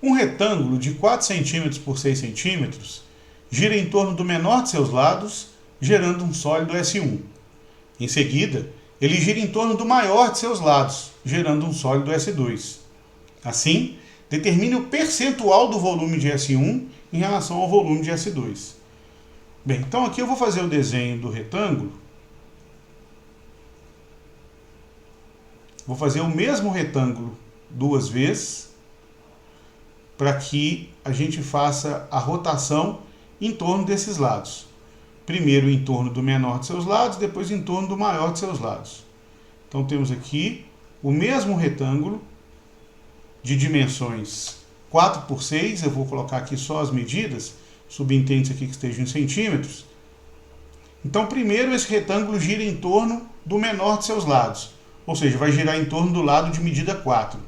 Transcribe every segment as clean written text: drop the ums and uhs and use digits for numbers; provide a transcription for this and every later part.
Um retângulo de 4 cm por 6 cm gira em torno do menor de seus lados, gerando um sólido S1. Em seguida, ele gira em torno do maior de seus lados, gerando um sólido S2. Assim, determine o percentual do volume de S1 em relação ao volume de S2. Bem, então aqui eu vou fazer o desenho do retângulo. Vou fazer o mesmo retângulo duas vezes, para que a gente faça a rotação em torno desses lados. Primeiro em torno do menor de seus lados, depois em torno do maior de seus lados. Então temos aqui o mesmo retângulo de dimensões 4 por 6, eu vou colocar aqui só as medidas, subentende-se aqui que esteja em centímetros. Então primeiro esse retângulo gira em torno do menor de seus lados, ou seja, vai girar em torno do lado de medida 4.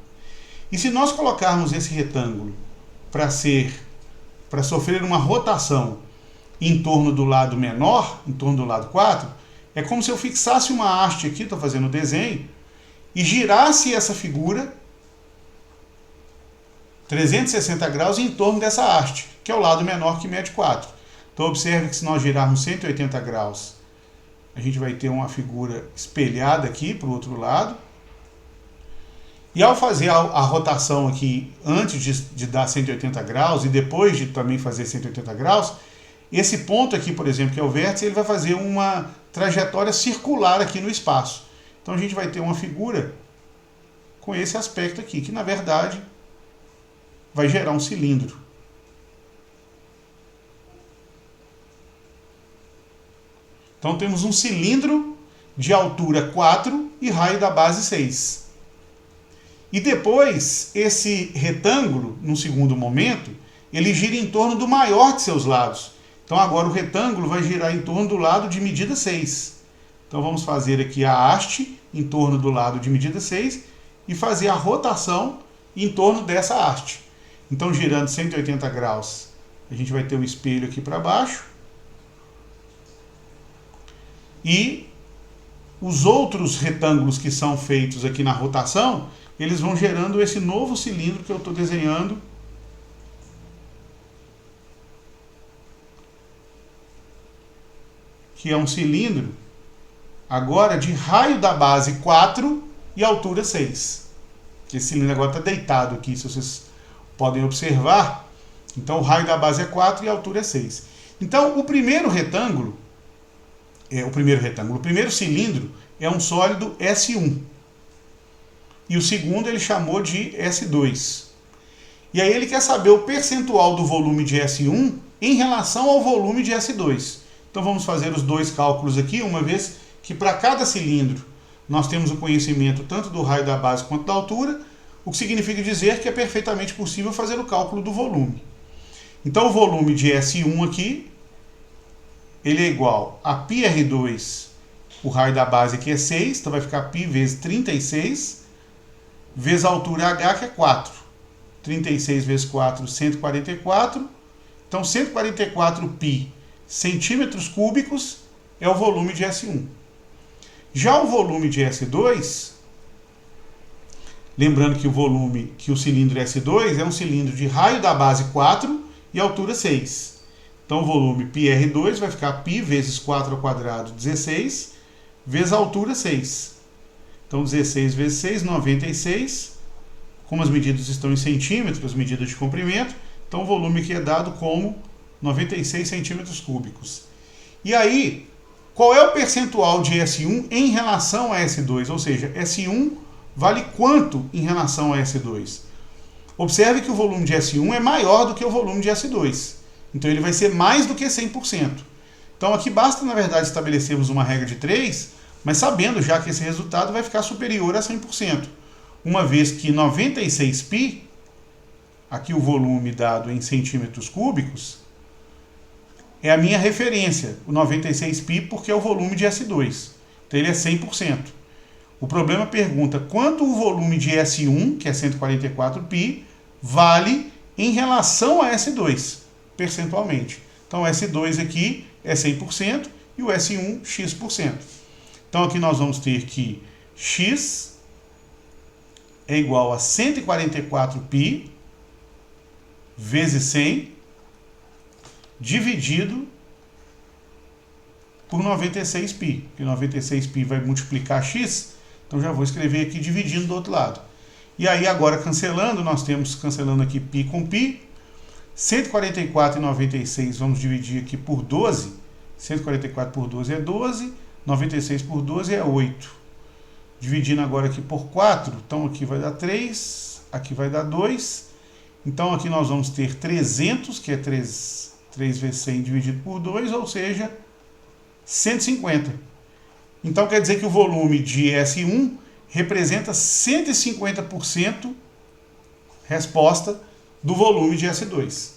E se nós colocarmos esse retângulo para sofrer uma rotação em torno do lado menor, em torno do lado 4, é como se eu fixasse uma haste aqui, estou fazendo o desenho, e girasse essa figura 360 graus em torno dessa haste, que é o lado menor que mede 4. Então observe que se nós girarmos 180 graus, a gente vai ter uma figura espelhada aqui para o outro lado. E ao fazer a rotação aqui, antes de dar 180 graus e depois de também fazer 180 graus, esse ponto aqui, por exemplo, que é o vértice, ele vai fazer uma trajetória circular aqui no espaço. Então a gente vai ter uma figura com esse aspecto aqui, que na verdade vai gerar um cilindro. Então temos um cilindro de altura 4 e raio da base 6. E depois, esse retângulo, num segundo momento, ele gira em torno do maior de seus lados. Então agora o retângulo vai girar em torno do lado de medida 6. Então vamos fazer aqui a haste em torno do lado de medida 6 e fazer a rotação em torno dessa haste. Então girando 180 graus, a gente vai ter um espelho aqui para baixo. E os outros retângulos que são feitos aqui na rotação, eles vão gerando esse novo cilindro que eu estou desenhando. Que é um cilindro, agora de raio da base 4 e altura 6. Esse cilindro agora está deitado aqui, se vocês podem observar. Então o raio da base é 4 e a altura é 6. Então o primeiro cilindro é um sólido S1. E o segundo ele chamou de S2. E aí ele quer saber o percentual do volume de S1 em relação ao volume de S2. Então vamos fazer os dois cálculos aqui, uma vez que para cada cilindro nós temos o conhecimento tanto do raio da base quanto da altura, o que significa dizer que é perfeitamente possível fazer o cálculo do volume. Então o volume de S1 aqui, ele é igual a πr2, o raio da base aqui é 6, então vai ficar π vezes 36, vezes a altura h, que é 4. 36 vezes 4, 144. Então 144 π centímetros cúbicos é o volume de S1. Já o volume de S2, lembrando que o cilindro S2 é um cilindro de raio da base 4 e altura 6. Então o volume πr2 vai ficar π vezes 4 ao quadrado, 16, vezes a altura 6. Então 16 vezes 6, 96. Como as medidas estão em centímetros, as medidas de comprimento, então o volume aqui é dado como 96 centímetros cúbicos. E aí, qual é o percentual de S1 em relação a S2? Ou seja, S1 vale quanto em relação a S2? Observe que o volume de S1 é maior do que o volume de S2. Então ele vai ser mais do que 100%. Então aqui basta, na verdade, estabelecermos uma regra de 3, mas sabendo já que esse resultado vai ficar superior a 100%. Uma vez que 96π, aqui o volume dado em centímetros cúbicos, é a minha referência, o 96π, porque é o volume de S2. Então ele é 100%. O problema pergunta quanto o volume de S1, que é 144π, vale em relação a S2, percentualmente. Então S2 aqui é 100% e o S1, x%. Então aqui nós vamos ter que x é igual a 144π vezes 100 dividido por 96π, porque 96π vai multiplicar x, então já vou escrever aqui dividindo do outro lado. E aí agora cancelando, nós temos cancelando aqui π com π, 144,96 vamos dividir aqui por 12, 144 por 12 é 12, 96 por 12 é 8. Dividindo agora aqui por 4, então aqui vai dar 3, aqui vai dar 2, então aqui nós vamos ter 300, que é 3 vezes 100 dividido por 2, ou seja, 150. Então quer dizer que o volume de S1 representa 150% resposta do volume de S2.